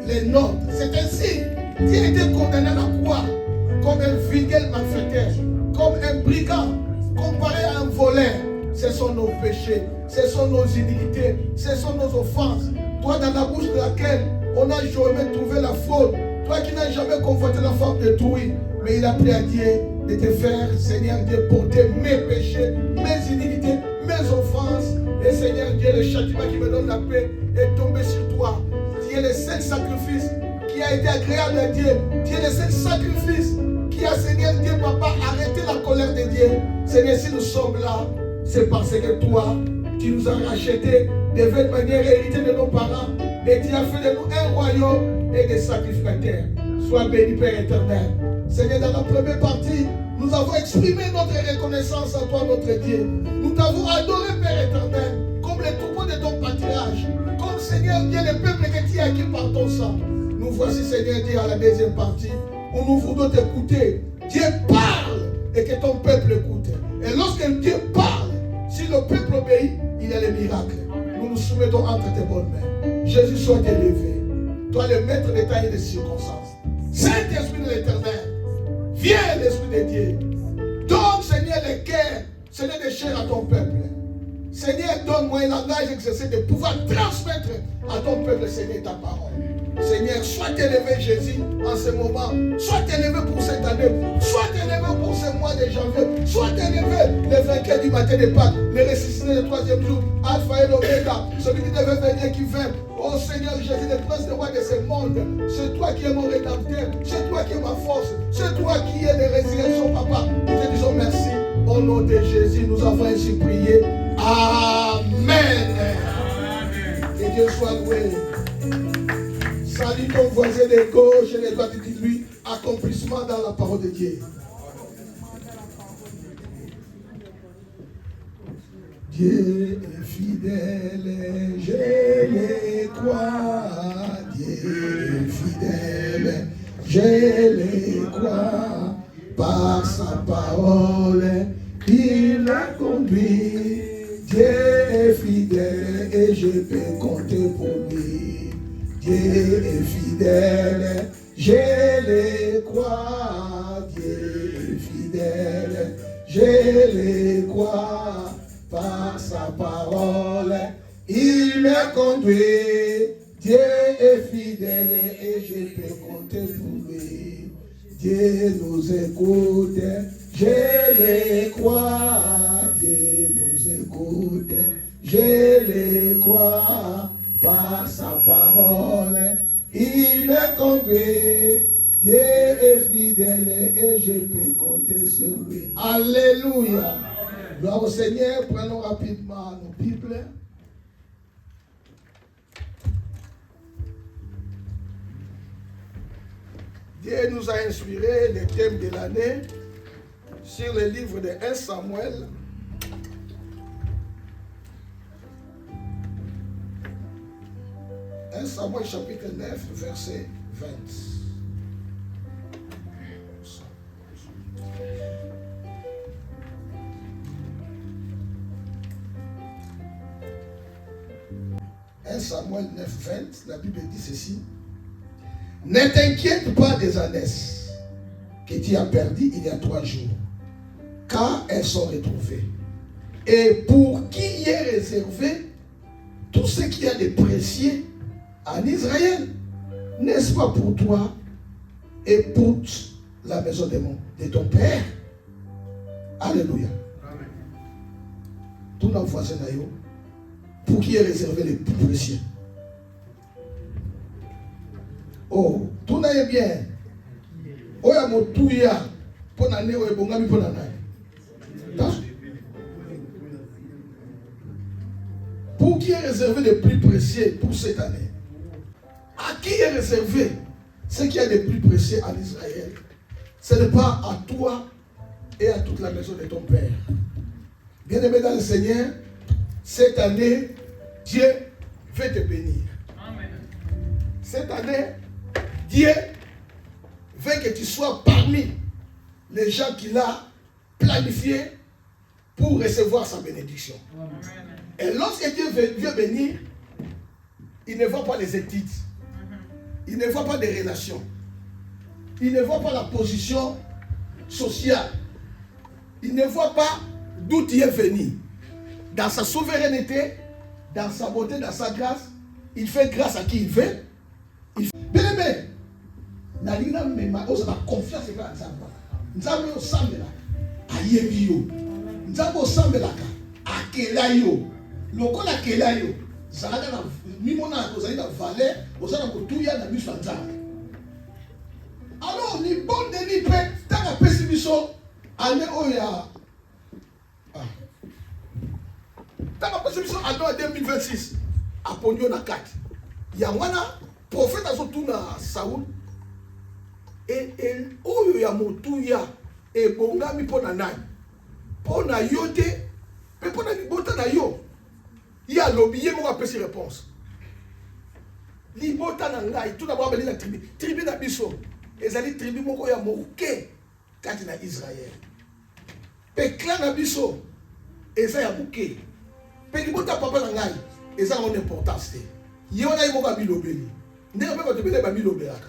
les notes. C'est ainsi. Dieu a été condamné à la croix comme un fidèle malfaiteur, comme un brigand, comparé à un voleur. Ce sont nos péchés, ce sont nos iniquités, ce sont nos offenses. Toi, dans la bouche de laquelle on n'a jamais trouvé la faute, toi qui n'as jamais conforté la femme d'autrui, mais il a pris à Dieu de te faire, Seigneur Dieu, porter mes péchés, mes iniquités, mes offenses. Et Seigneur Dieu, le châtiment qui me donne la paix est tombé sur toi. Tu es le seul sacrifice qui a été agréable à Dieu. Tu es le seul sacrifice qui a, Seigneur Dieu, Papa, arrêté la colère de Dieu. Seigneur, si nous sommes là, c'est parce que toi, tu nous as rachetés de manière héritée de nos parents. Et tu as fait de nous un royaume et des sacrificateurs. Sois béni, Père éternel. Seigneur, dans la première partie, nous avons exprimé notre reconnaissance à toi, notre Dieu. Nous t'avons adoré, Père éternel, comme les troupeaux de ton pâturage. Comme, Seigneur Dieu, le peuple que tu as acquis par ton sang. Nous voici, Seigneur Dieu, à la deuxième partie, où nous voulons t'écouter. Dieu parle et que ton peuple écoute. Et lorsque Dieu parle, si le peuple obéit, il y a les miracles. Nous nous soumettons entre tes bonnes mains. Jésus, soit élevé. Toi, le maître des temps et des circonstances. Saint-Esprit de l'Éternel, viens l'Esprit de Dieu. Donne, Seigneur, le cœur, Seigneur, de chair à ton peuple. Seigneur, donne-moi un langage exercé de pouvoir transmettre à ton peuple, Seigneur, ta parole. Seigneur, sois élevé, Jésus, en ce moment. Sois élevé pour cette année. Sois élevé pour ce mois de janvier. Sois élevé le vainqueur du matin de Pâques, le ressuscité le troisième jour, Alpha et l'Oméga, celui qui devait venir, qui vint. Oh Seigneur Jésus, le prince de roi de ce monde. C'est toi qui es mon rédempteur. C'est toi qui es ma force. C'est toi qui es la résurrection, Papa. Nous te disons merci. Au nom de Jésus, nous avons ainsi prié. Amen. Que Dieu soit loué. Salue ton voisin de gauche et les doigts de lui. Accomplissement dans la parole de Dieu. Dieu est fidèle, je le crois. Dieu est fidèle, je le crois. Par sa parole, il a conduit. Dieu est fidèle et je peux compter pour lui. Dieu est fidèle, je le crois. Dieu est fidèle, je le crois. Par sa parole, il me conduit. Dieu est fidèle et je peux compter pour lui. Dieu nous écoute, je le crois. Dieu nous écoute, je le crois. Par sa parole, il me conduit. Dieu est fidèle et je peux compter sur lui. Alléluia. Gloire au Seigneur. Prenons rapidement nos Bibles. Dieu nous a inspiré le thème de l'année sur le livre de 1 Samuel. Samuel chapitre 9, verset 20. Samuel 9, 20, la Bible dit ceci. Ne t'inquiète pas des ânesses que tu as perdues il y a 3 jours, car elles sont retrouvées. Et pour qui est réservé tout ce qu'il y a de précieux en Israël, n'est-ce pas pour toi et pour la maison de ton Père? Alléluia. Amen. Tout le voisin d'ailleurs, pour qui est réservé les plus précieux. Oh, tout n'est bien. Oh, il y a mon tout ya pour l'année, oh, il y a mon pour l'année. Pour qui est réservé le plus précieux pour cette année? À qui est réservé ce qui est le plus précieux en Israël? Ce n'est pas à toi et à toute la maison de ton Père. Bien-aimé dans le Seigneur, cette année, Dieu veut te bénir. Amen. Cette année, Dieu veut que tu sois parmi les gens qu'il a planifiés pour recevoir sa bénédiction. Amen. Et lorsque Dieu veut bénir, il ne voit pas les études. Il Il ne voit pas des relations. Il ne voit pas la position sociale. Il ne voit pas d'où tu es venu. Dans sa souveraineté, dans sa beauté, dans sa grâce, il fait grâce à qui il veut. Bien aimé, Nalina Mema, on a confiance en Nzamba. Nzamba au Sambela, Ayemio. Nzamba au Sambela, Akelayo. Loko la Kelayo. Zalaka na mimona kozali na valeur, ozana kotuya na biso Nzamba. Alors, ni bon deni pe, taka pesi biso, ane oya. Taka pesi biso ane 2026. Aponyo na 4. Yangwana, prophète azotu na Saoul. Et oyo ya motuya, et bongami pona nani. Pona yote, mais pona libota na yo. Ya lobiye mo apesi réponse. Libota na ngai, tout d'abord beli na tribu. Tribu na biso. Ezali tribu moko ya moke kati na Israël. Pe clan na biso eza ya moke. Pe libota papa na ngai eza en importance. Yo na moko bilobeli. Ndenge pe ko tebele ba bilobelaka.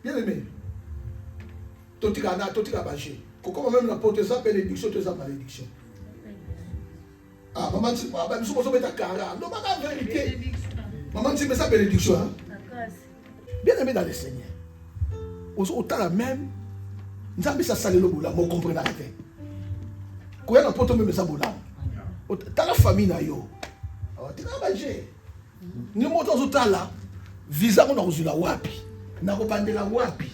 Bien aimé. Totika baché. Comment même la porte ça bénédiction, tu as malédiction. Ah maman tu pas nous sommes mettre cara. Non pas la vérité. Maman tu mets ça bénédiction hein. Bien aimé dans le Seigneur. Autant la même. Nous avons ça salé le boula, vous comprenez la tête. Quand on a porte même ça boula. Dans la famille na yo. Tu as baché. Nous montons au temps là. Visa on a reçu la wapi. Nakobandela wapi?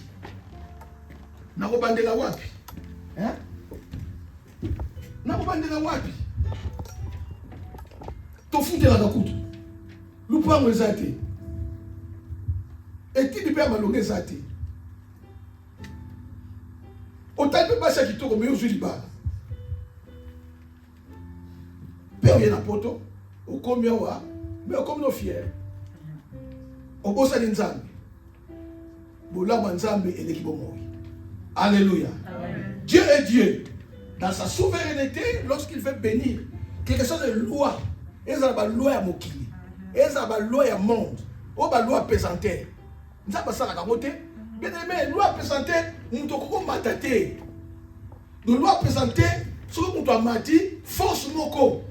Nakobandela wapi? Hein? Nakobandela wapi? Tofutela kakutu. Lupango ezate. Eti dipe malonge ezate. Otape basa kitoko me ozuli bana. Pe oyena poto, okomi awa, mais okomi no fier. Obosa ni nzambe. Alléluia. Dieu est Dieu. Dans sa souveraineté, lorsqu'il veut bénir, quelque chose de loi. Et ça va loi à Mokili. Et ça va loi à monde. Ou va loi pesantée. Nous avons ça la carotte. Bien aimé, loi pesantée, nous devons matater. Nous loi pesantée, ce que nous avons dit, force moko.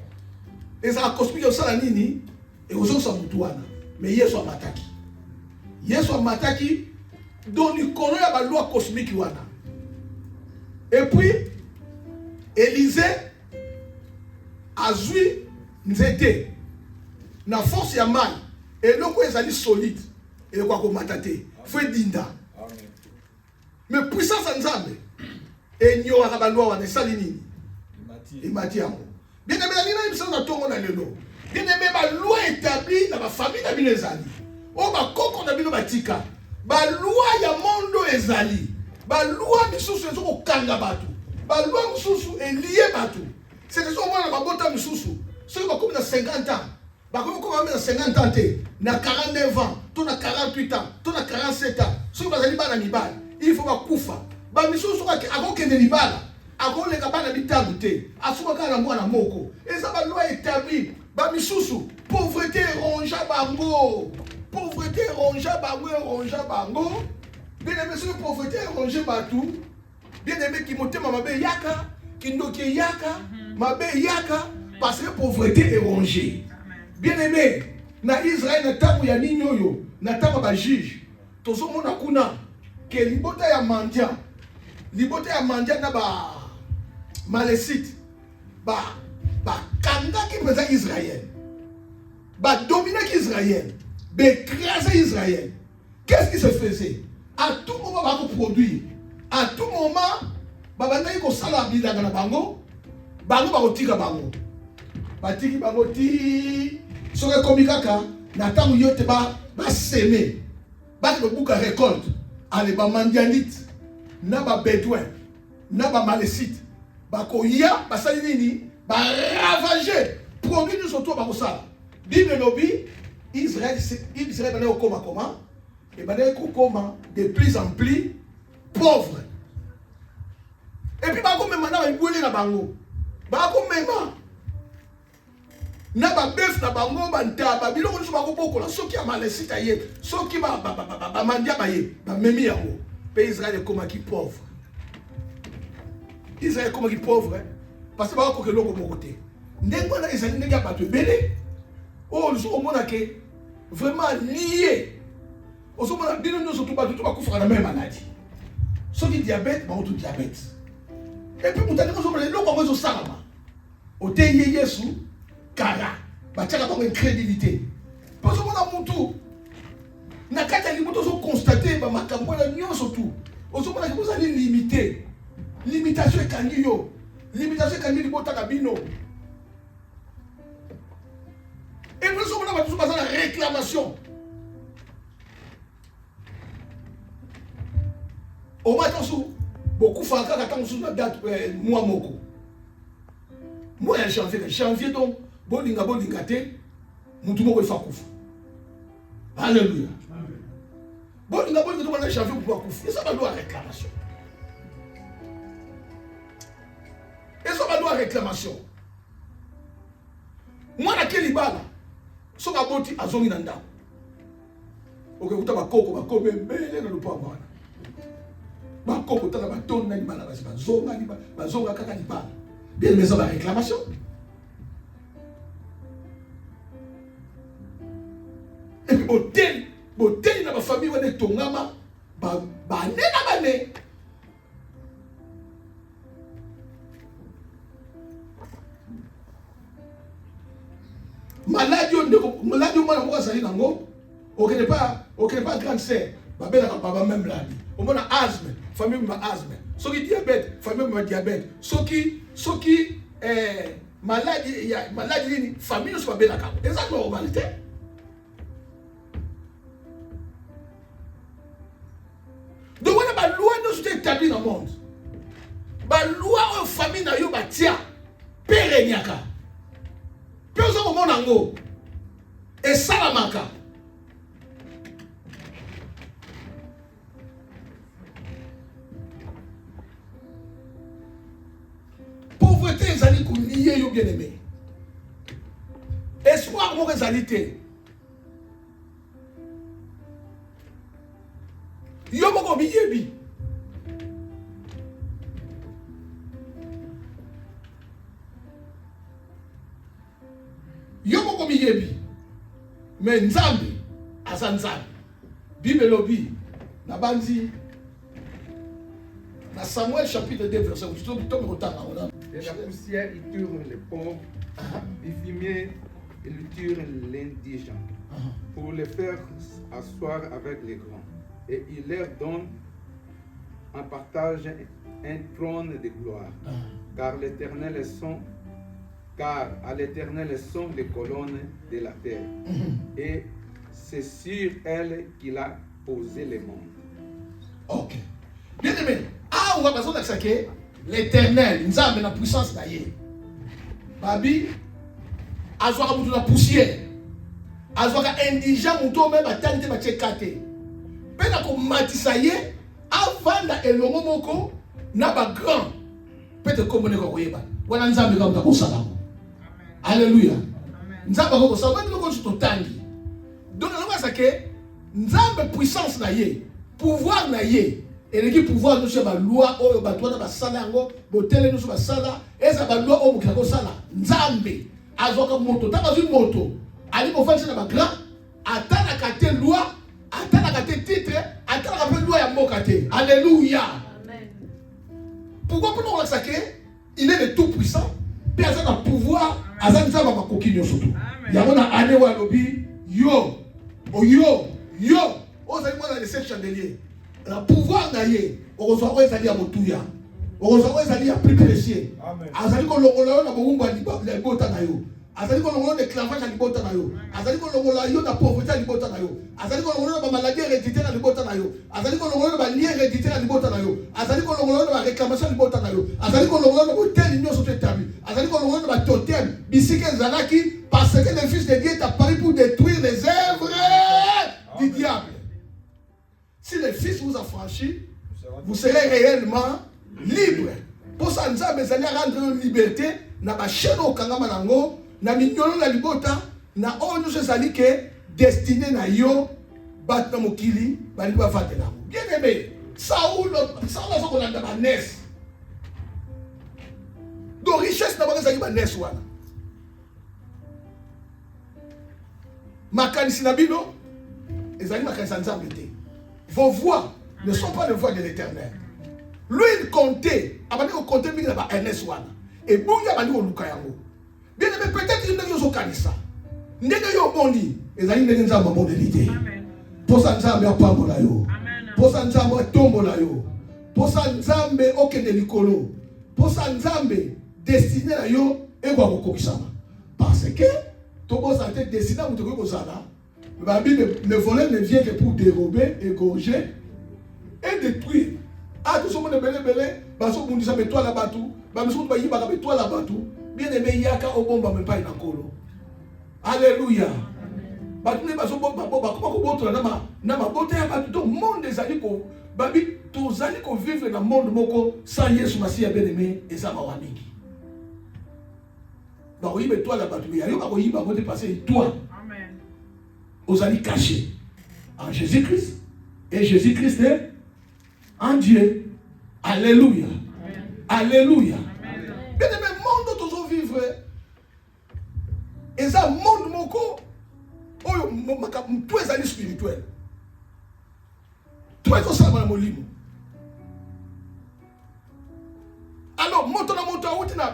Et ça a cosmique au salanini. Et aux autres, ça moutouana. Mais hier, soit mataki. Hier, soit mataki. Donc, il connaît la loi cosmique. Et puis, Élisée a joué Nzete. Na force ya mal. Et le coup est solide. Et le coup matate. Fait dinda. Mais puissance en Nzambe. Et n'y aura pas de loi en Salini. Il m'a dit à moi. Bien aimé, il y a une tongo na lelo. Bien aimé, la loi établie dans la famille de Binezali. Oh, ma coco na bino batika. Ba loi ya mondo ezali. Ba loi misusu ezoko kanga batu. Ba loi misusu elie batu. C'est que moi na babota misusu. Ceux qui comme na 50 ans. Ba comme na 50 ans te, na 49 ans, to na 48 ans, to na 47 ans. Ceux qui bazali bana mibala, il faut ba kufa. Ba misusu akokende libala. Akoleka bana bitabu te. Asuka kana mwana moko. Eza ba loi établie. Ba misusu pauvreté ronja bango. Pauvreté ronja bango, ronja bango. Bien aimé, sur pauvreté ronja batou. Bien aimé, qui monte ma mabe yaka, qui ndoke yaka, mabe yaka, parce que pauvreté est rongée. Bien aimé, na Israël na tabu ya ninyoyo, na tabu ba juge. Tozo mona kuna que libota ya mandia na ba malécite, ba kanga qui présente Israël, ba dominer Israël. Écraser Israël. Qu'est-ce qui se faisait? À tout moment, on va produire. À tout moment, on va faire la bango. Bango va tirer bango. Batiki bango ti. Sur le comicaka, n'attend yote ba semer. Ba le bouc à récolte. Allez ba mandianite, na ba bédouin, na ba malécite. Ba koya, ba salinini, ba ravager. Produire nous autour ba ça. Bible lobby. Israël est au coma comment? Et bien au coma de plus en plus pauvre. Et puis, bah, comme maintenant, il boule la bango. Bah, comme maintenant. na ba bœuf na bango ba ntaba biloko nyonso bakobokola soki ya malesita ye soki bamandia baye bamemi yango mpe Israël ekomaki pauvre. Israël ekomaki pauvre parce que bakokoka eloko moko te. Ndenge wana ezali ndenge ya bato ebele oyo omona ke vraiment lié ozomona bino nyonso to bato to bakufaka na même maladie soki diabète baoto diabète et puis mutani ozomona eloko yango ezosalama oteye Yesu kala batiaka bango incrédulité parce que ozomona mutu na kati ya libuto ozokonstate bamakambo na nyonso tu ozomona ke bozali limité limitation ekangi yo limitation ekangi libota na bino. Et nous sommes là, nous sommes dans la réclamation. Au moins, beaucoup font encore quand on a date moi moko. Moi, il y a janvier donc, bolinga te, mutu moko ifa kufa. Alléluia. Bolinga donc on a janvier pour kufa. Et ça va doit réclamation. Et ça va doit réclamation. Moi, na kelibala. So ka boti azongi na ndako. Okuta bakoko bakobe mbele na lupango wana. Bakoko tala batoni na libala basi bazonga kaka libala. Bien mais ça va réclamation. Et puis botel na ba famille wana tongama ba nena bane. Maladie on a sali nango auquel pas grande sœur babela papa même là on a asthme famille ma asthme soki diabète famille ma diabète soki maladie famille so babela ka exactement normalité donc on a ba loi no so établi dans le monde ba loi famille na yo ba tia perenyaka. Puis on a mon ango et salamaka. Pauvreté les alliés qu'on lié yo bien aimé. Espoir mon les alliés. Yo moko biyebi. Yomo komi yebi mais nzambe asa nzambe Bible lobi na banzi na Samuel chapitre 2 verset 8 de la poussière il tourne les pauvres du fumier il tire l'indigent pour les faire asseoir avec les grands et il leur donne en partage un trône de gloire car à l'Éternel sont les colonnes de la terre, et c'est sur elle qu'il a posé les mondes. Ok. Bien aimé, on va passer à que l'Éternel, nous avons la puissance d'ailleurs. Babi, azwaka mutu na poussière, azwaka indigent mutu même atante ba tchekate. Pena ko matisa ye, avanda elongo moko na ba grand. Peut-être comme on est koyeba. Wana nzambe ka mutako sala. Alléluia. Nzambe ko ça va ndiko ko tangi. Donc on va ça que nzambe puissance na ye, pouvoir na ye, et l'équipe pouvoir nous sur la loi oyo batwana ba sala ngo, botele nous sur ba sala, et ça ba loi oyo mukako sala. Nzambe azoka moto, taba zu moto. Ali ko faire na ba grand, atana kate loi, atana kate titre, atana kate loi ya mboka te. Alléluia. Amen. Pourquoi pour nous ça que il est le tout puissant, personne n'a pouvoir. Azan ça va makoki nyoso tu. Yamona ane wa lobi yo ozali mwana de cette chandelier. La pouvoir na ye okozwa ko ezali ya motuya. Okozwa ko ezali ya plus précieux. Azali ko longola na bongumba ni bota na yo. Azali ko longola de clavage ni bota na yo. Azali ko longola yo na pauvreté ni bota na yo. Azali ko longola ba maladie héréditaire ni bota na yo. Azali ko longola ba lien héréditaire ni bota na yo. Azali ko longola ba réclamation ni bota na yo. Azali ko longola ba hotel ni nyoso établi. Azali ko longola ba totem bisike zalaki parce que le fils de Dieu est apparu pour détruire les œuvres du diable. Si le fils vous a franchi, vous serez réellement libre. Pour ça, nous avons besoin de rendre une liberté. Nous avons besoin de na minyolo la libota na onyo se sali ke destiné na yo bat na mokili bali ba fatela. Bien aimé, Saoul a son kolanda ba nes. Do richesse na ba ba nes wana. Makanisi na bino ezali makanisi nzambe te. Vos voix ne sont pas les voix de l'Éternel. Lui il comptait, abandi ko compter mingi na ba Ernest wana. Et bon ya bandi ko luka yango. Bien aimé, peut-être que nous sommes kanisa. Ndenge yo bondi ezali ndenge nzambe modelité. Amen. Posa nzambe apambola yo. Amen. Posa nzambe tombola yo. Posa nzambe okende likolo. Posa nzambe destiné na yo ekwa kokokisama. Parce que Togo santé destiné à vous trouver aux ala. Le volet ne vient que pour dérober, égorger et détruire. Ah, tout ce monde est belé, parce que vous disons, mais toi là-bas tout, mais toi là-bas tout, bien aimé, il y a qu'à au bon, mais pas une colo. Alléluia. Tout le monde des alliés, tous les alliés qui vivent dans le monde sans Yesu Massia bien aimé, et ça m'a dit. Bah oui, mais toi là-bas, tu es allé passer toi. Amen. Aux alliés cachés en Jésus-Christ. Et Jésus-Christ est en Dieu. Alléluia. Amen. Alléluia. Bien aimé, monde dont nous vivons. Et ça, monde moko. Tous les alliés spirituels. Tous les salles dans le alors, monte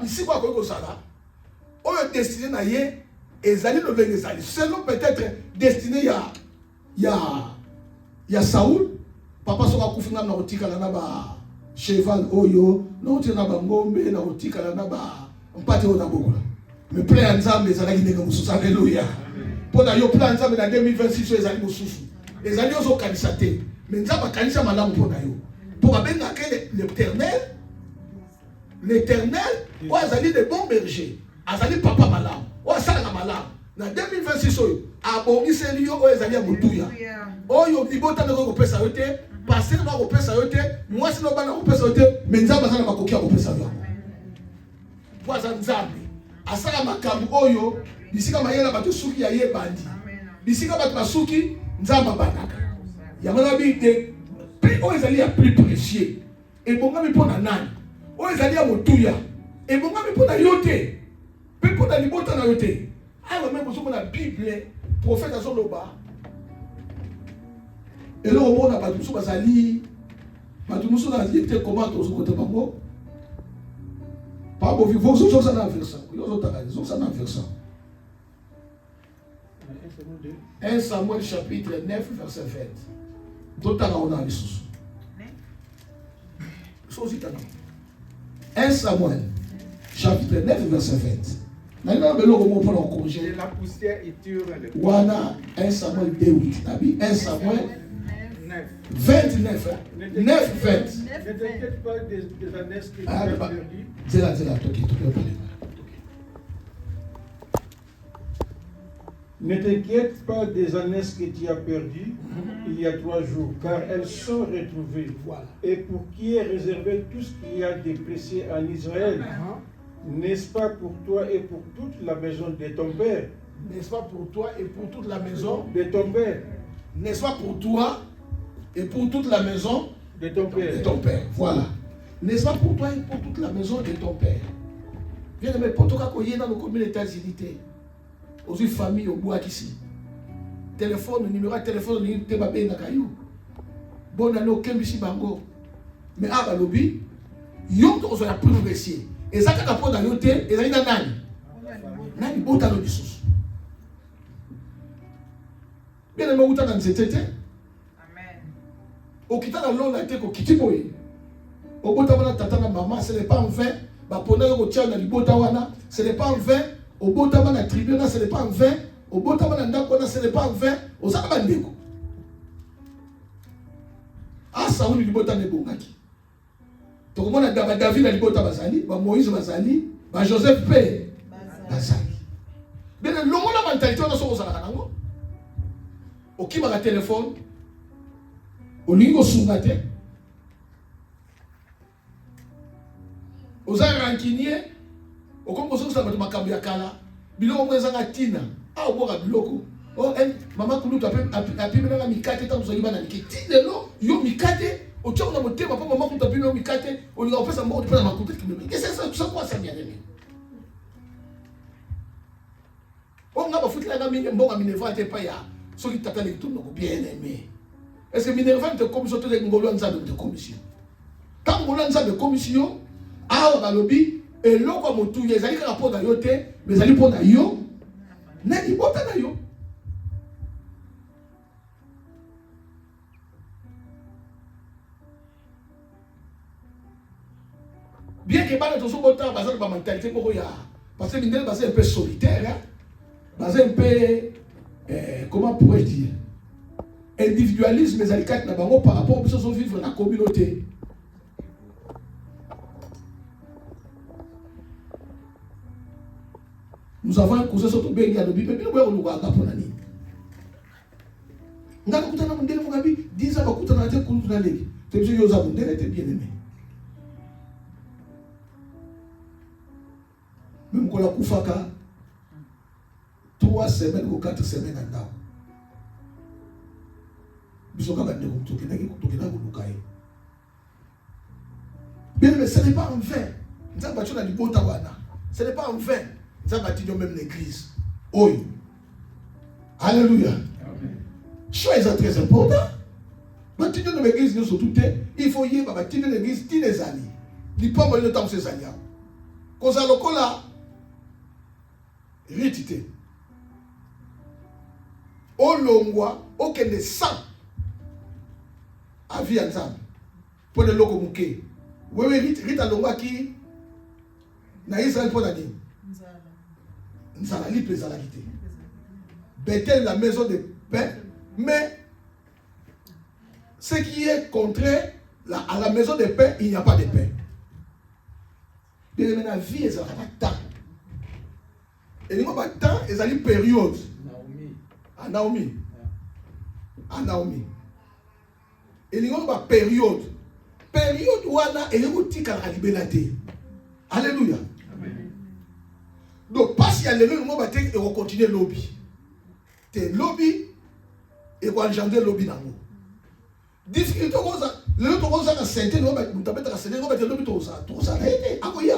ici, quoi que ça là. On est destiné à y ezali le lenge ezali. Selon peut-être destiné il y a Saoul. Papa soka kufinga na otika na ba cheval oyo, na otika na ba ngombe na otika na ba mpate ona bokola. Mais plan nzambe ezali ndenge mususu. Alléluia. Pona yo plan nzambe na 2026 ezali mususu. Ezali ozo kanisa te. Mais nzamba kanisa malamu pona yo. Pour abenga ke l'Éternel. L'Éternel, ou azali de bons bergers. Azali papa malam, o asala malam. Na 2026 oyo, abongiseli yo o ezali ya mutuya. Oyo libota na ko pesa yote, passer na ko pesa yote, mwasi no bana ko pesa yote, menzamba sana makoki ya ko pesa yo. Bwaza nzambe, asala makambo oyo, bisika mayela bato suki ya ye bandi. Bisika bato basuki nzamba banaka. Ya mwana bi de o ezali ya plus précieux. Et bonga mi pona nani? O ezali ya mutuya. Et bonga mi pona yote. Pour la libota na yote. Alors même pour la Bible, prophète à son loba. Et là on a battu sur Bazali. Battu sur la vie était comment tous côté bango. Pas beau vivre sur ça dans verset. Yo autres raison ça dans verset. 1 Samuel chapitre 9 verset 20. Tota on a lissus. Sosi tana. 1 Samuel chapitre 9 verset 20. Et la poussière et tire le Wana 1 Samuel 2:8. 1 Samuel 29. 9, 20. Ne t'inquiète pas des années que tu as perdues. Ne t'inquiète pas des années que tu as perdues il y a 3 jours, car elles sont retrouvées. Voilà. Et pour qui est réservé tout ce qu'il y a de précieux en Israël. N'est-ce pas pour toi et pour toute la maison de ton père? N'est-ce pas pour toi et pour toute la maison de ton père? N'est-ce pas pour toi et pour toute la maison de ton père? De ton père. Voilà. N'est-ce pas pour toi et pour toute la maison de ton père? Viens de me pour toi quand il est dans nos communes États-Unis, aux familles au bois ici. Téléphone, numéro de téléphone, il te babé na caillou. Bon année au Kembisi Bango. Mais à Balobi, yon to ozoya progresser. Et ça quand on a noté, et ça na nani. Nani bota no bisus. Bien aimé uta dans cette tête. Amen. Au kita na lona te ko kitiboye. Au bota wana tata na maman, ce n'est pas en vain. Ba pona ko tia na libota wana, ce n'est pas en vain. Au bota wana tribunal, ce n'est pas en vain. Au bota wana ndako wana, ce n'est pas en vain. Au saka bandeko. Ah ça on libota ne bongaki. Donc on a David na libota bazali, ba Moïse bazali, ba Joseph P bazali. Bien le longo la mentalité on a so kozala kanango. Okima ka téléphone. Olingo sungate. Oza rancunier. Okombo so sa makambo ya kala. biloko mwezanga tina a oboka biloko oh mama kulutu apimela mikate tangu soki bana nikiti lelo yo mikate otia na motema pa mama kulutu apimela mikate olinga opesa mboko pesa makuta kimemi qu'est-ce que ça quoi ça bien aimé on nga bafutila nga mingi mbonga Minerva te pa ya soki tata le tout noko bien aimé est-ce que Minerva te commission te ngolo nzambe te commission tant ngolo nzambe commission awa balobi eloko motu ezali kaka po na yo te mais ezali po na yo na libota na yo. Bien que pas de son temps, parce que la mentalité parce que l'Indien est un peu solitaire, un peu, comment pourrais-je dire, individualisme, mais par rapport aux gens qui vivent dans la communauté. Nous avons un cousin surtout bien qui a le Bible, mais nous avons un cousin pour l'année. Nous avons un cousin pour l'année, 10 ans, nous avons un cousin pour l'année. C'est parce que nous avons un cousin bien aimé. Même quand on a koufaka 3 semaines ou 4 semaines en dehors. Bisoka bande ko tokena ko lukai. Bien mais ce n'est pas en vain. Nous avons na libota wana. Ce n'est pas en vain. Nous avons bâti même l'église. Oui. Alléluia. Amen. Chose très important. Bâti dans l'église nous surtout il faut y bâti dans l'église tous les années. Il pas mal de temps ces années. Cause à lokola ritite olongwa okende sang avi nzambe po de loko muke wewe rita longwa ki na Israël po na nini nzala li pesa la quitté Bethel la maison de pain mais ce qui est contraire à la maison de pain il n'y a pas de pain bien mais la vie est temps. Et nous avons temps, ils ont une période. Naomi. Et nous avons une période. Période où on a une tika la liberté. Alléluia. Donc, pas si y a le nous avons continuer lobby. T'es lobby et qu'on engendre lobby dans nous. Difficulté comme ça. Le autre on a santé, nous avons la santé, nous avons lobby tout ça. Tout ça, akoya.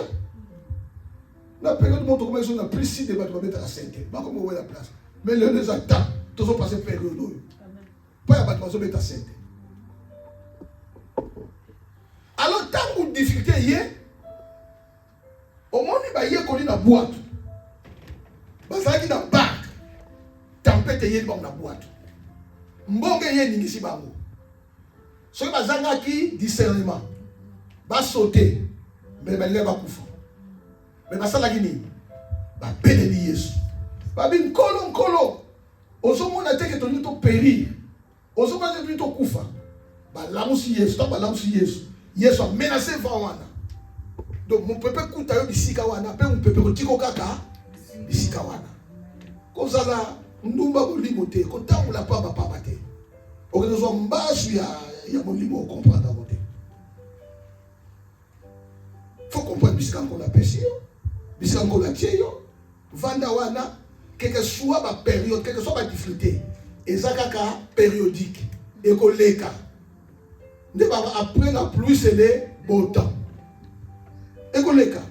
La période où on a pris 6 débats pour mettre la santé. Pas comme on la place. Mais le les attend. Tous ont passé période. Pas y a pas de mettre la santé. Alors, tant que difficulté y est, au moment où il y a connu la boîte, il y a une barque, tempête y est dans la boîte. Mbonge y est ici bango. Ce qui va qui discernement, va sauter, mais il va couper. Mais basala gini ba beleli Yesu ba bin kolo ozomona te ke toni to périr ozomona te to kufa ba lamusi Yesu to ba lamusi Yesu a menacé wana donc mon peuple kuta yo bisika wana pe mon peuple kotiko kaka bisika wana kozala ndumba bolimo te kotamula pa ba papa te okezo mbasu ya molimo comprendre côté faut comprendre bisika qu'on a péché bisango la tieyo vanda wana quelle que soit ma période quelle que soit ma difficulté ezakaka périodique ekoleka nde baba après la pluie c'est le beau temps ekoleka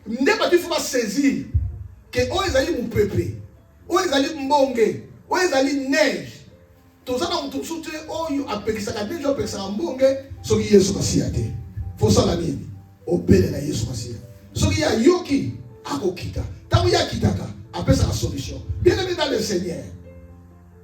nde ba faut saisir que o ezali mon peuple o ezali mbonge o ezali neige toza na mutu soute oyo apekisaka neige apekisaka mbonge soki Yesu kasiya te faut ça la nini obele na Yesu kasiya soki ya yoki akokita tangu ya kitaka apesa la solution bien aimé dans le Seigneur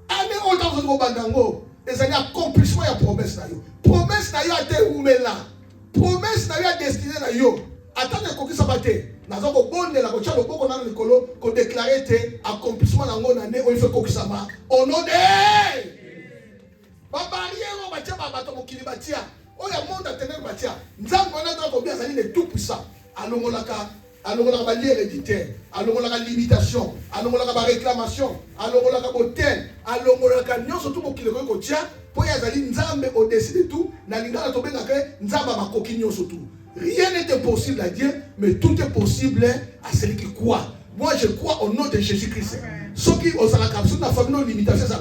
année autant vous bandango les années accomplissement ya promesse na yo ate umela promesse na yo a destiné na yo attendre kokisa bate nazo ko bondela ko tshalo boko na likolo ko déclarer te accomplissement na ngo na ne o ife kokisa ma au nom de ba barrière ba tya ba bato mokili batia o ya monde atenir batia nzambo na ko bien zali le tout puissant alongolaka ba lire héréditaire alongolaka limitation alongolaka ba réclamation alongolaka botel alongolaka nyonso tout mokili ko tia po ya zali nzambe au dessus de tout na lingala to benga ke nzamba makoki nyonso tout. Rien n'est impossible à Dieu, mais tout est possible à celui qui croit. Moi, je crois au nom de Jésus-Christ. Ceux qui ont la famille, limitation,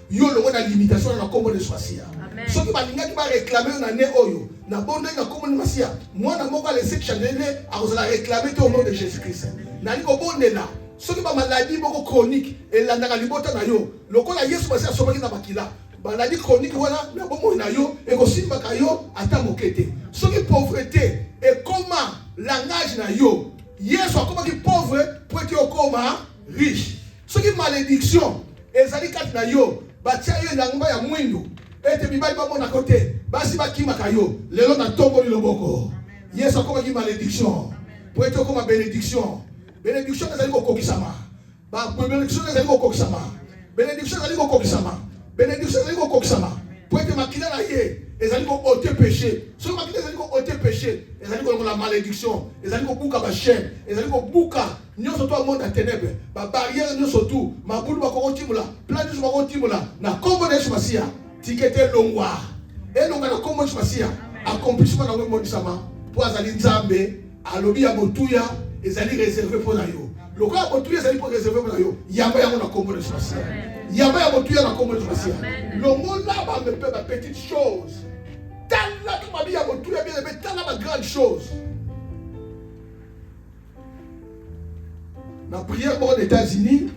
yo le la limitation dans la commune de Soisia. Ceux qui va réclamer une année oyo, na bonne na commune de Masia. Moi, na moka laisser changer à la réclamer au nom de Jésus-Christ. Na liko bonne là. Ceux qui va maladie beaucoup chronique et la na libota na yo. Le ko la Yesu Masia somaki na bakila. Maladie chronique voilà, na bomo na yo et ko simba ka yo ata mokete. Ceux qui pauvreté et comment langage na yo. Yesu akoma ki pauvre pour que okoma riche. Ceux qui malédiction ezali kat na yo batia yo na ngomba ya mwindu ete bibali ba mona côté basi bakima kayo lelo na tombo ni loboko. Yesu akoma ki malédiction pour que okoma bénédiction. Bénédiction ezali ko kokisama. Ba bénédiction ezali ko kokisama. Bénédiction ezali ko kokisama. Bénédiction ezali ko kokisama. Pour que makila na ye ezali ko ôter péché. Ce makila ezali ko ôter péché, ezali ko la malédiction, ezali ko buka ba chaîne, ezali ko buka nyonso to monde à ténèbres, ba barrière nyonso tout, ma boule ba ko timula, plan nyonso ba ko timula, na kombo na Yesu Masia, tikete longwa. Et longa na kombo Yesu Masia, accomplissement na monde sama, pour azali nzambe, alobi ya botuya, ezali réservé pour na yo. Le cas botuya ezali pour réservé pour na yo, yamba ya na kombo Yesu Masia. Yamba ya botuya na kombo Yesu Masia. Le monde là va me faire ma petite chose. Tant là tout ma vie à botuya bien mais tant là ma grande chose. La prière aux États-Unis,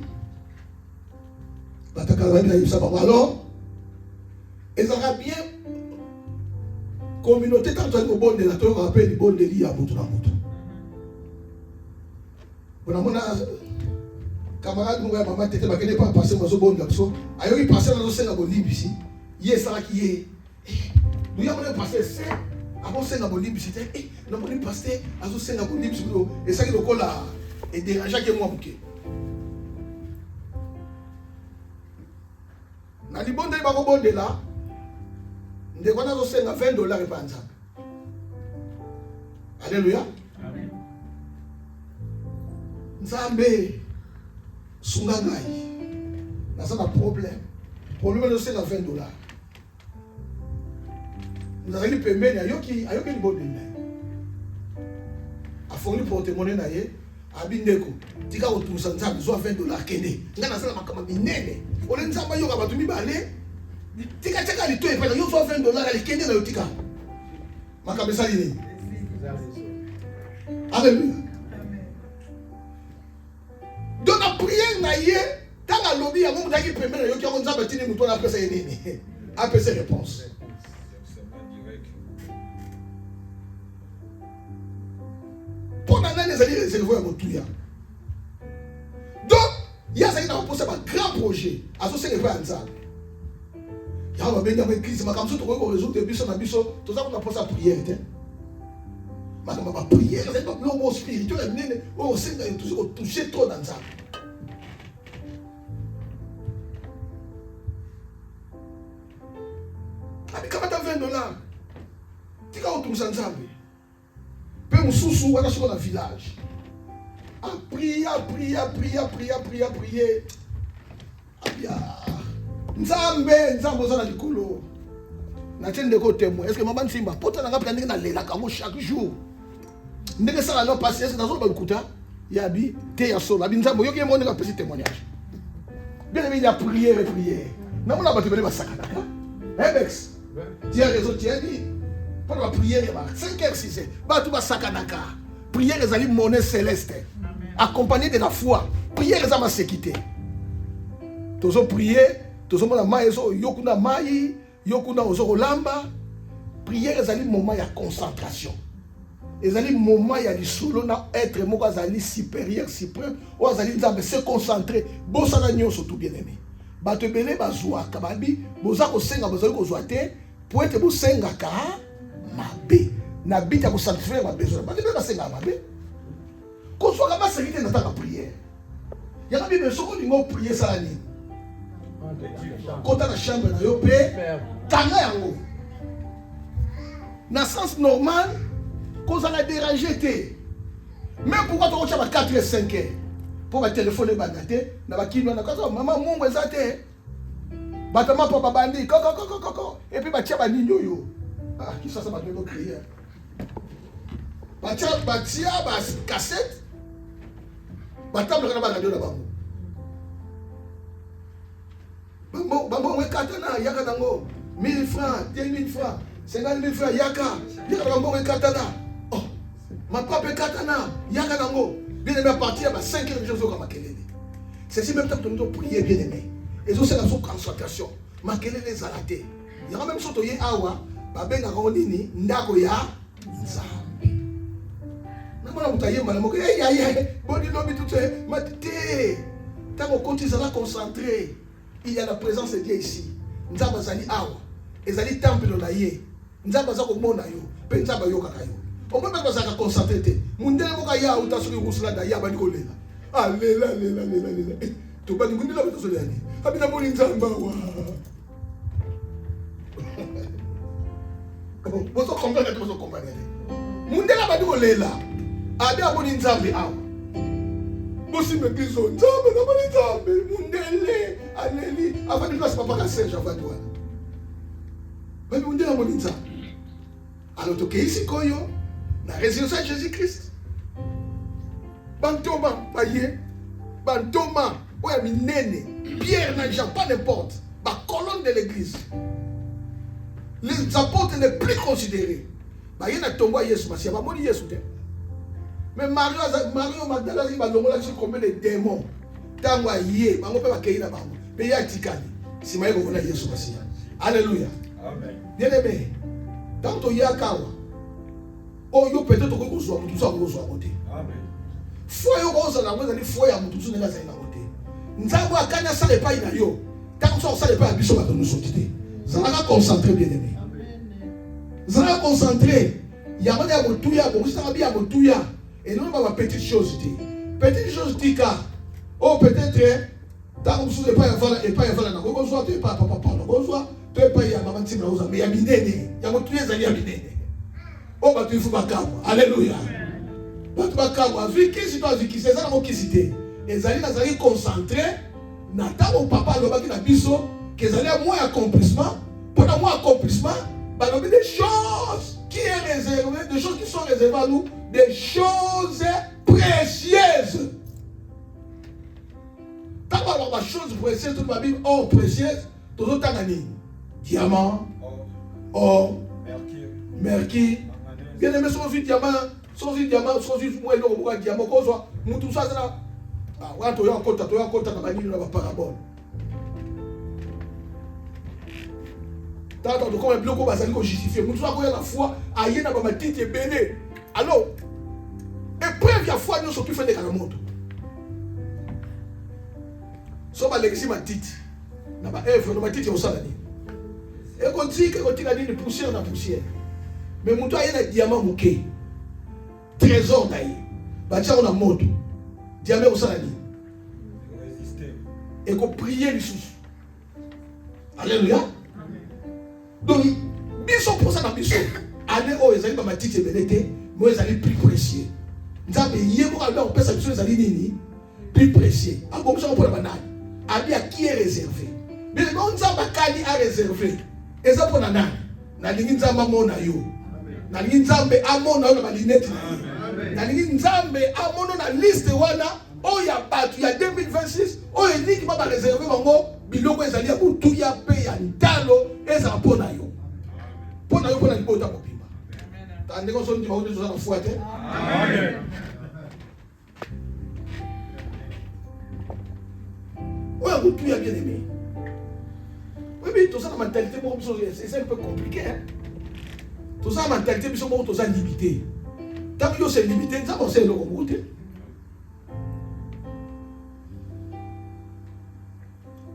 alors, ils auront bien communauté tant que bon de la terre rappelle bon de l'IA pour tout le monde. Bon, mon camarade, mon maman, t'étais pas qu'elle pas passé dans un bon garçon. Ailleurs, il passait dans un sein à Bolivie ici. Il est ça qui est. Nous avons passé c'est avant sein à Bolivie ici. Nous avons passé à un sein à Bolivie ici. Et ça qui est là. Et dérangeant que moi bouquet. Na li bonde ba ko bonde là. Ndeko na zo senga $20 et panza. Alléluia. Amen. Nzambe sunga ngai. Na ça problème. Problème de senga $20. Nous allons pembeni ayoki li bonde là. A fourni porte-monnaie na ye. Abindeko tika otumisa nzambe zo $20 kende ngana sala makama minene ole nzamba yoka batu mibale tika tika lito e pela yo zo $20 ali kende na yotika makama sali ni Alléluia. Donc la prière na ye tanga lobi ya mungu taki pembele yoki ya nzamba tini muto na pesa yenini a pesa réponse. Les alliés réservés à Motuya. Donc, il y a un grand projet. À ce qui est fait il y a une crise. Mais comme ça, tu peux résoudre des bisous dans bisous. Tout ça, on a posé la prière. Mais comme la prière, c'est pas le mot spirituel. On sait que on touche trop dans ça. Mais quand tu as $20, tu as tout ça ensemble. Peu sous on a sur le village. A prier. Nzambe za na likolo. Na tende ko témoin. Est-ce que maman simba pota na ngapela ndenge na lela kango chaque jour. Ndenge sala no passer est-ce que nazo ba lukuta yabi te ya solo. Abi nzambe yoki mo ndenge pesi témoignage. Bien aimé il a prié. Na mona ba tebele ba sakana. Bex. Tu as raison, tu as dit. Pour la prière, 5h, 6h. Tout va sakanaka. Prière, les alliés monnaie céleste. Accompagné de la foi. Prière, les amas séquité. Tous ont prié. Tous ont maï, yokuna maï, yokuna ozoro lamba. Prière, les alliés moment, il y a concentration. Les alliés moment, il y a du solo, être moko azali supérieur, suprême. Ou azali se concentrer. Bosana nyo surtout bien aimé. Bato belé bazwa kababi. Bozako senga, bozali kozwa te. Pour être bosenga ka. Mabe na bita ko satisfaire ma besoin ba tebe senga mabe ko so ka ba sécurité na ta prière ya ka bibe so ko lingo prier sala ni ko ta na chambre na yo pe tanga yango na sens normal ko ça la déranger té même pourquoi tu ko 4 et 5 heures pour ba téléphoner ba daté na ba kino na ko maman mungu ezate batama papa bandi ko et puis ba tia ba ninyo yo. Ah, qui ça va nous crier? Batia cassette. Batable na ba radio na bango. Bango we katana yaka nango 1000 francs, 10 000 francs, 50 000 francs yaka. Yaka bango we katana. Oh. Ma papa katana yaka nango. Bien aimé à partir à 5 heures de choses comme makelele. C'est si même temps que nous devons prier bien aimé. Et ça c'est la concentration. Makelele zalate. Il y a même chose to ye awa, ba benga ko nini ndako ya Nzambe. Na mona mutaye mala moko boni lobi tout matite. Tant qu'on continue à concentrer, il y a la présence de Dieu ici. Nzamba zali awa. Ezali temple na ye. Nzamba za ko mona yo, pe nzamba yo kaka yo. Au moins même ça concentré. Mundele moka ya utasuri rusula da ya bani ko lela. Ah lela. To bani mundele ba tosoli ani. Abina moni nzamba wa. Vous comprenez. Mundela badi ko lela. Abi aboni nzambe awa. Bosi me biso nzambe na bani nzambe mundele aleli avani place papa ka Serge avani wana. Bani mundela boni nzambe. Alors to keisi koyo la résurrection de Jésus-Christ. Bantoma, paye. Bantoma, ouais, minene. Pierre, Jean, pas n'importe. La colonne de l'église. Les apôtres les plus considérés. Il y a un tombeau à Yesu, il y a un Yesu. Mais Mario Magdala, il y a combien de démons. Tant qu'il y a, il y a un mais il y a un tikali. Si je suis là, Yesu. Alléluia. Amen. Bien aimé. Tant qu'il y a un kawa. Oh, yo peut-être que vous soyez tout ça vous soyez côté. Amen. Foi yo rosa na mweza ni foi ya mutu tuna za ina côté. Nzambo akanya ça les pas ina yo. Tant que ça les pas biso ba nous sortir. Ça va concentrer bien aimé. Ça va concentrer. Ya mona ya mutu ya bo ça bien mutu ya. Et non pas petite chose dit. Petite chose dit car oh peut-être tant que vous les pas ya vala na ko soit tu pas papa ko soit tu pas ya maman timna uza mais ya minene. Ya mutu ya zali ya minene. Oh, bah tu fous ma cam. Alléluia. Bah tu vas cam. Vu qui c'est toi, vu qui c'est ça, qui cité. Et Zali n'a pas concentré. N'attends mon papa le baki na biso. Que Zali a moins accomplissement. Pendant moins accomplissement, bah nous des choses qui est réservé, des choses qui sont réservées à nous, des choses précieuses. Tant qu'on a des choses précieuses, toute ma Bible, or précieuse, tout autres années. Diamant, or, mercure. Bien aimé, son vie diamant, son vie moi, il diamant, qu'on soit, tout ça, c'est là. Ah, ouais, tu as un compte, dans ma ligne, dans ma parabole. Tant que comme un bloc, on va s'aller justifier. Tout ça, la foi, aïe, n'a pas ma tête, béné. Alors, épreuve, la foi, nous sommes plus faits de la monde. So, ma legacy, ma tête. N'a pas œuvre, ma tête, on s'en a dit. Et qu'on dit que la de poussière dans la poussière. Mais mon toit, il y a un diamant mouké. Trésor d'ailleurs. Bâtir on a mode. Diamant au salani. Et qu'on prie les sous. Alléluia. Donc, bisous pour ça dans bisous. Allez, oh, ils allaient dans ma petite ébélité. Moi, ils allaient plus précieux. Nous avons dit, on peut s'habituer, ils allaient nini. Plus précieux. En comme ça, on peut la banane. Abi à qui est réservé. Mais on nous a bakali à réserver. Et ça pour la nana. Na lingi nzamba mona yo. Na lingi nzambe amona yo na balinete. Na lingi nzambe amona na liste wana oya batu ya 2026 oya niki ba réserver bango biloko ezali ya butu ya pe ya ntalo eza pona yo. Pona yo pona libota kopimba. Tande ko so ndi ba uti zo na fuate. Amen. Oya butu ya bien aimé. Oui, mais tout ça, la mentalité, c'est un peu compliqué. Hein? Tout ça, la mentalité, tout ça, limité. Tant que c'est limité, ça, on sait le côté.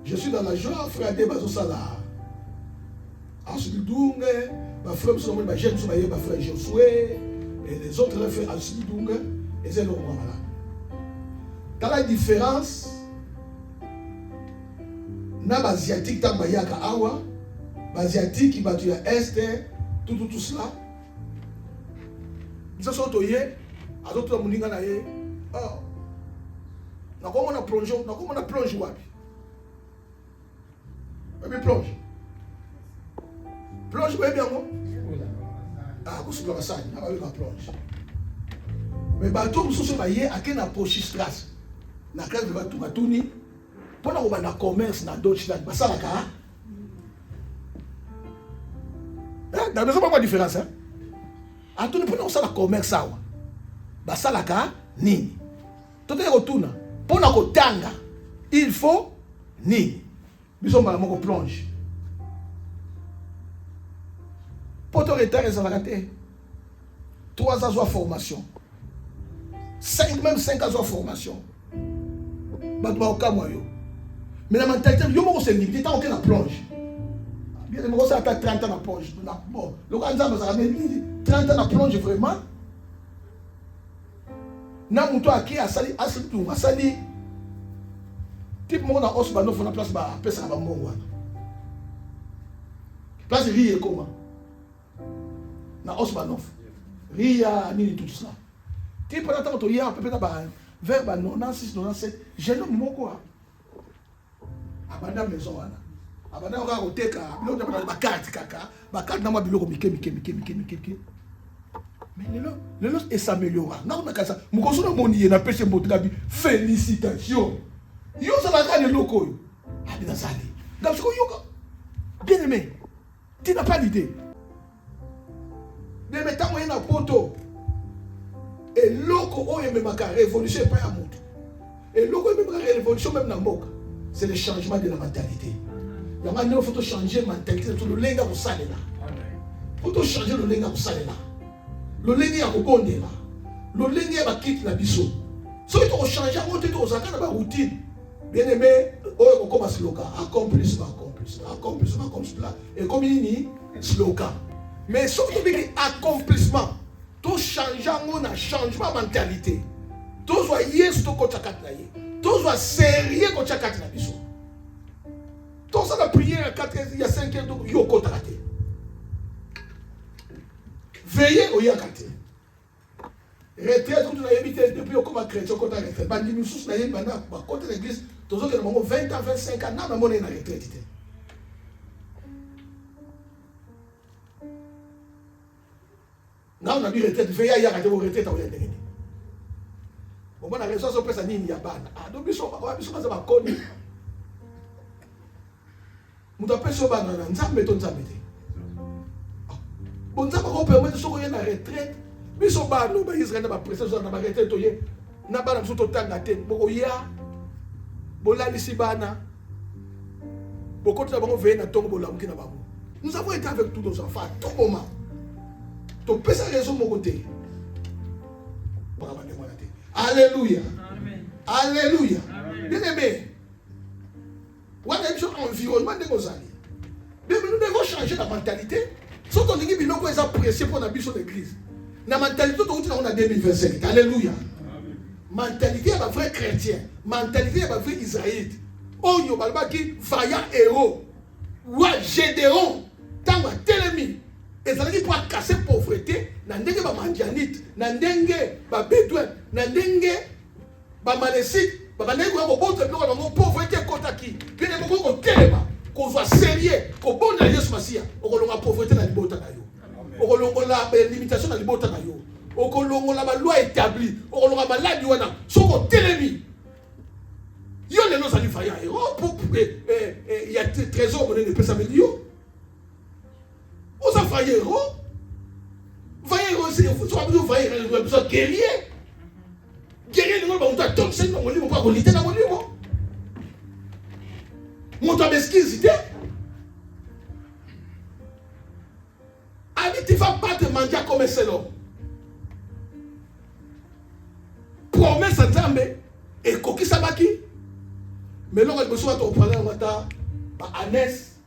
Je suis dans la joie, frère Debazo Salah. Ensuite, Dungue, ma frère, ma jeune, ma frère Josué, et les autres frères, ensuite, Dungue, et c'est le roi malade. Dans la différence, na basiatique ta bayaka awa basiatique batu ya est tout cela ça sont toyé azoto la muninga na ye ah na comme on a plongé wapi mais plonge ouais bien moi ah ko sula basani na ba plonge mais bato mususu baye akena pochi stress na classe va tout matuni pona ko bana commerce na d'autres là basalaka na besoin pas différence hein atuni pona ko sala commerce awa basalaka nini tote ko tuna pona ko tanga il faut nini biso mbala moko plonge poto retard ezalaka te 3 ans de formation 5 même 5 ans de formation bato baokamwa yo mais la mentalité yo moko c'est limité tant aucun plonge bien de moko ça à 30 ans na plonge bon le quand ça ça 30 ans na plonge vraiment na muto aki asali type moko na os bano fona place ba pesa ba mbongo wana place riye comment na os bano ria nini tout ça type pendant tant to hier peut-être ba vers 96 97 jeune homme moko abanda maison wana abanda ka koteka biloko ba carte kaka ba carte na mwa biloko mike mais lelo et s'améliora na on a ça mukoso na moni na pêche mbotika bi félicitations yo ça va gagner loko yo abina sali donc ko yo bien aimé tu n'as pas l'idée de mettre moyen na poto et loko oyo même ka révolution pas ya moto et loko même ka révolution même na mboka c'est le changement de la mentalité la manière faut changer mentalité tout le lenga ko salela faut changer le lenga ko salela le lenga ya ko bondela le lenga ba kit na biso so to changer on te to zaka na ba routine bien aimé oyo ko commence loka accomplissement et comme ini slogan mais surtout que accomplissement tout changeant na changement mentalité tout soit yes to ko tsakat na ye tout soit sérieux ko tsakat na biso tout ça la prière 4 il y a 5 heures yo ko tsakat veillez au yakate retraite tout na yebité depuis au comme chrétien ko ta retraite bandi musus na yeba na ba côté l'église tous autres moment 20 ans 25 ans na mon na retraite na on a dit retraite veillez à yakate au retraite au yakate bon on a raison sur pesa nini ya bana donc biso kaza ba koni muta pesa bana na nzambe to nzambe te bon nzambe ko permettre soko ya na retraite biso bana ba Israël ba pression na ba retraite to ye na bana biso to tanga te boko ya bolali si bana boko ta bango veille na tongo bolamuki na bango nous avons été avec tous nos enfants tout moment to pesa raison mon côté. Alléluia. Amen. Alléluia. Bien aimé. Voilà un environnement de nos amis. Mais nous devons changer la mentalité. Si on dit que nous avons apprécié pour la mission de l'église. La mentalité on a 2025. Alléluia. Mentalité est un vrai chrétien. Mentalité est un vrai israélite. Oh, yo balba qui vaillant héros. Wa Gédéon. Tant que télémi. Et ça veut dire pour casser la pauvreté, na ndenge ba mandianite, na ndenge ba bédouin, na ndenge ba malésite, ba ndenge ko botre biloko na pauvreté kotaki. Bien les moko ko telema, ko soit sérieux, ko bona Yesu Masia, o ko longa pauvreté na libota na yo. O ko longa la limitation na libota na yo. O ko longa la loi établie, o ko longa maladi wana, so ko telemi. Yo le no sali faya, oh pour il y a trésor mon ne peut ça me dire. Vous avez failli, c'est vous avez besoin de guerrier. Guerrier, nous avons besoin de tout, c'est nous avons pas de lutter dans le monde. Mon temps d'esquisité. Ami, tu ne vas pas te manger comme un seul homme. Promesse à Nzambe et Koki Sabaki. Mais là, on a besoin de prendre à Anès.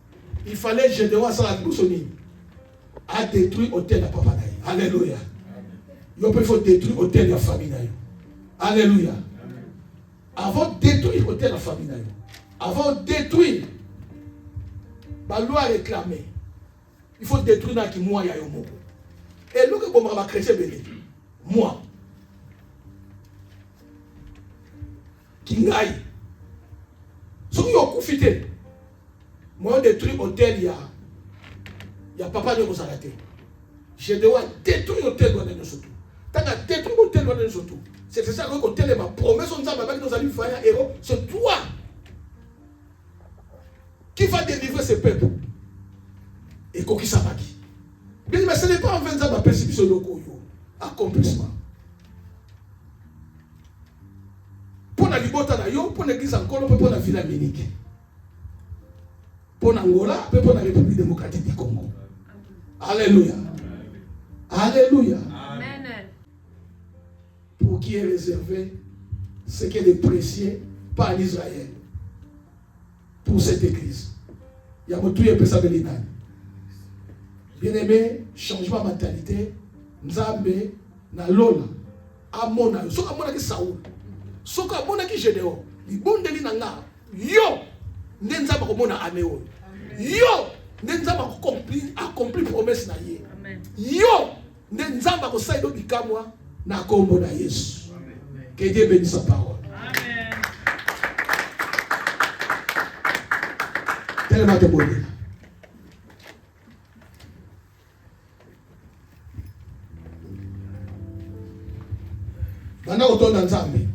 Il fallait Gédéon sans la boussonine. A détruit l'hôtel de papa. Alléluia. Il faut détruire l'hôtel de la famille. Alléluia. Avant de détruire l'hôtel de la famille, avant de détruire la loi réclamée, il faut détruire dans qui moi ya yomo. Et nous que bon ma chrétien béni. Moi. Kingai. Si vous avez moi détruire l'hôtel ya. Il y a papa de vous arrêter. Je dois détruire l'hôtel de nous surtout. Tant que détruit mon tel de surtout. C'est ça que côté ma promesse on s'en va nous allons faire un héros. C'est toi qui va délivrer ce peuple. Et qui ça va qui. Mais ce n'est pas en 20 ans ma perception de accomplissement. Pour la libota na yo, pour l'église encore, pour la ville américaine. Pour l'Angola, pour la République démocratique du Congo. Alléluia. Alléluia. Amen. Pour qui est réservé ce qui est de précieux par l'Israël. Pour cette église. Il y a beaucoup de ça. Bien aimé, changement de mentalité. Nzambe na lola. Amona. Soka mona ki Saoul. Soka mona ki Gédéon. Libondeli na nga. Yo. Nenzamba komona aneo. Yo. Nenzamba accompli promesse na ye. Yo. Nenzamba ko saido bikamwa na kombo na Yesu. Que Dieu bénisse sa parole. Amen. Tellement de bonheur. Bana otonda Nzambe.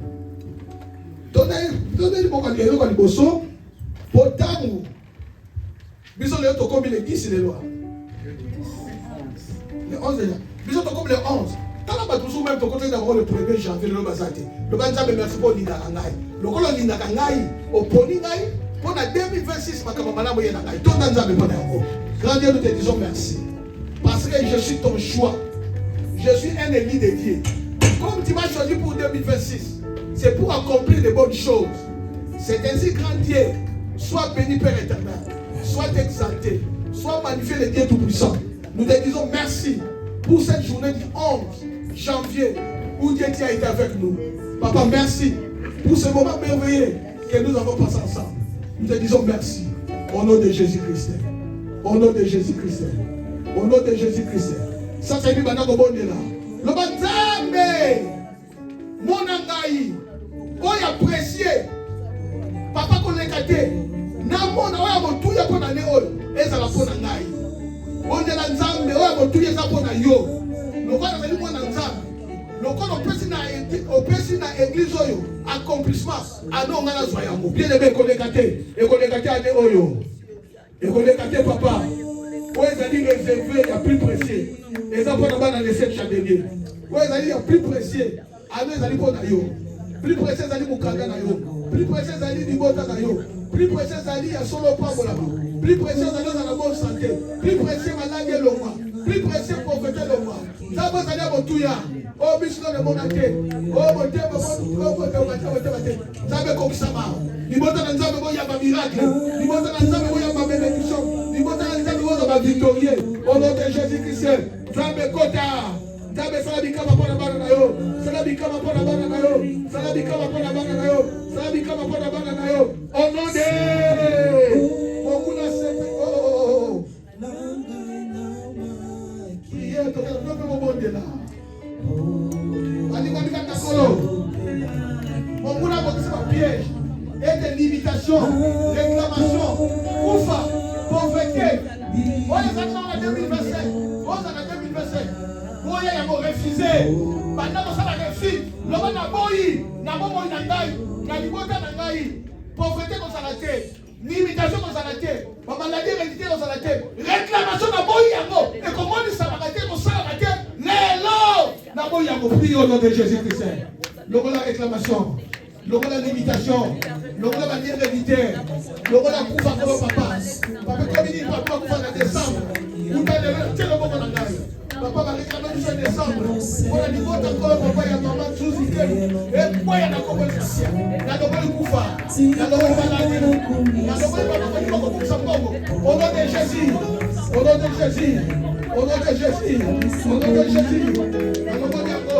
Tonne liboko eloko liboso potangu. Biso leo tokomi le 10 les lois. Le 11 déjà. Biso tokomi le 11. Tala ba toujours même tokote d'abord le 1er janvier le bazate. Le Nzambe merci pour linda ngai. Lokolo linda ngai oponi ngai pour na 2026 makama malamu yena ngai. Tonda Nzambe pour yango. Grand Dieu nous te disons merci. Parce que je suis ton choix. Je suis un élu de Dieu. Comme tu m'as choisi pour 2026, c'est pour accomplir de bonnes choses. C'est ainsi, grand Dieu, sois béni Père éternel, sois exalté, sois magnifié le Dieu Tout-Puissant. Nous te disons merci pour cette journée du 11 janvier où Dieu a été avec nous. Papa, merci pour ce moment merveilleux que nous avons passé ensemble. Nous te disons merci au nom de Jésus-Christ. Au nom de Jésus-Christ. Au nom de Jésus-Christ. Ça, c'est lui maintenant au bon Dieu là. Le Nzambe, mon angaï, oya apprécié, papa qu'on est caté, na mon oya motuya pour l'année oyo, et ça la pour l'angaï. On est la Nzambe, oya motuya ça pour l'année yo. Le quoi c'est mon Nzambe. Le quoi on peut na église oyo, accomplissement, ah non on a la joie yango. Bien aimé qu'on est caté, et qu'on est caté année oyo, et qu'on est caté papa. Oui, ils ont dit réservé, il y a plus précieux. Les enfants dans les 7 chandeliers. Oui, ils ont dit il y a plus précieux. Ah non, ils ont dit pour Nayo. Plus précieux, ils ont dit Moukanga Nayo. Plus précieux, ils ont dit Nibota Nayo. Plus précieux, ils ont dit il y a solo Pambo là-bas. Plus précieux, ils ont dit dans la bonne santé. Plus précieux, malade et l'homme. Plus précieux, pauvreté l'homme. Ça va, ça va, Botouya. Oh, Bishno de Monaké. Oh, Boté, Boté. Ça va, comme ça va. Nibota Nzambe, il y a un miracle. Nibota Nzambe, il y a une bénédiction. Nibota Nzambe, va victorieux au nom de Jésus-Christ. Nzambe kota. Nzambe sala bikama pona bana na yo. Sala bikama pona bana na yo. Sala bikama pona bana na yo. Sala bikama pona bana na yo. Au nom de Mokuna sepe. Oh. Prière to ka no bonde là. Ali kwa bika takolo. Mokuna bokisa ba piège. Et des limitations, réclamations, koufa, pauvreté. On les attend en 2025. On en 2025. On y a refusé. Pendant que ça va refuser, l'homme n'a pas eu. N'a pas eu d'angaï. N'a pas d'angaï. Pauvreté qu'on s'en a été. Limitation qu'on s'en a été. Maladie héréditaire qu'on s'en a été. Réclamation n'a pas eu. Et comment il s'en a été qu'on s'en a été. L'élo n'a pas eu. Prie au nom de Jésus-Christ. L'homme la réclamation. L'homme la limitation. L'homme la héréditaire. L'homme la coupe à papa. Papa, comme il dit, papa, coupe en décembre. Vous allez le bon langage. Papa va réclamer jusqu'en décembre. On a dit, votre encore, papa, il y a maman, sous-idée. Et pourquoi il y a encore le chien? Il y a le coufa. Il y a le maladie. Il y a le papa, il y a le coupe sa pomme. Au nom de Jésus. Au nom de Jésus. Au nom de Jésus. Au nom de Jésus. Au nom de Diabo.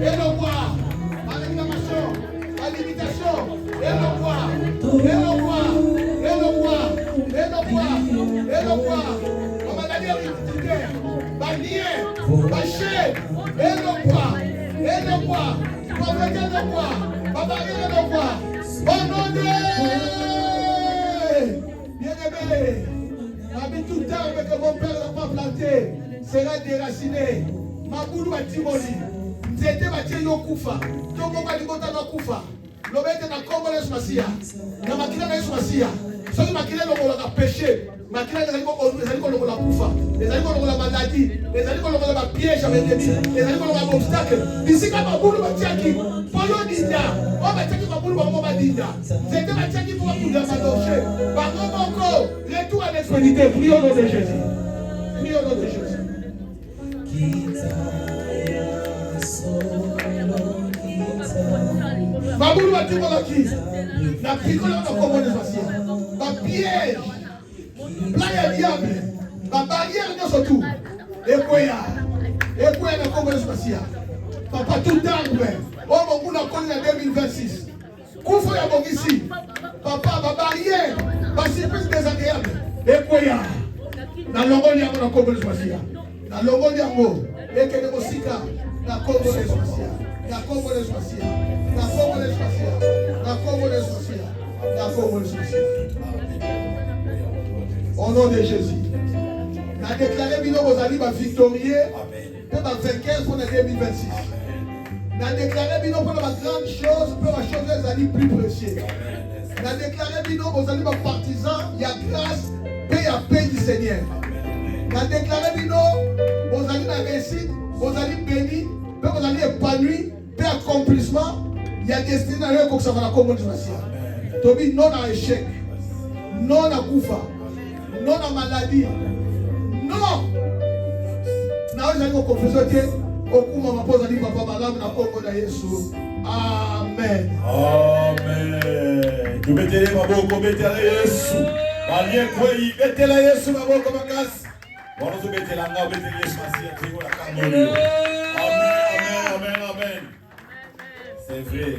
Et le bois. La réclamation. La limitation. Et le bois. Et le bois. Et le bois. Et le bois. Et le bois. La maladie héréditaire. Banier, Baché, et le bois, pauvreté le bois, babarie le bois, au nom de bien-aimé, habite tout arbre que mon père n'a pas planté sera déraciné. Maboulou à Timoli, nzete batie yo kufa to moko libota na kufa lobete na kombo na Yesu Masia na makila na Yesu Masia soki makila lokola péché makila ezali kolokola kufa ezali kolokola maladie ezali kolokola ba piège avec l'ennemi ezali kolokola ba obstacle bisika babulu batiaki polo dinda o batiaki babulu bango badinda nzete batiaki pour bakunda badorche bango moko retour à l'extrémité prions au nom de Jésus prions au nom de Jésus. Babulu batikolaki na pikola na kombo de Masia ba piège la ya diable ba barrière de surtout ekoya na kombo de Masia papa tout d'angle o mongu na koni na 2026 kufa ya bongisi papa ba barrière ba surprise désagréable ekoya na longo yango na kombo de Masia na longo yango ekene mosika na kombo de Masia na kombo de Masia na kombo de Masia na kombo de Masia na kombo de Masia. Au nom de Jésus. Na déclaré bino bozali ba victorieux pe ba vainqueur pour 2026. Na déclaré bino pour la grande chose pour la chose ezali plus précieux. Na déclaré bino bozali ba partisan ya grâce pe ya paix du Seigneur. Na déclaré bino bozali na réussite, bozali béni, pe bozali épanoui, pe accomplissement. Il y a destiné à eux comme ça va la communauté. Tobi non à échec, non à koufa, non à maladie, non. Na oza ko confession que okuma mapoza ni papa malamu na kombo na Yesu. Amen. Amen. Tu betele maboko betela Yesu. Balie kwei betela Yesu maboko makasi. Bwana tu betela ngao betela Yesu masia tingo la kangoli. Amen, amen, amen. C'est vrai.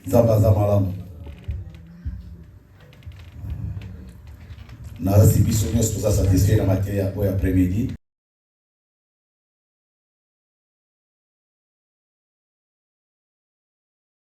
Zamba zamalam. Nasi biso nyos tuza satisfaire na matière ya après-midi.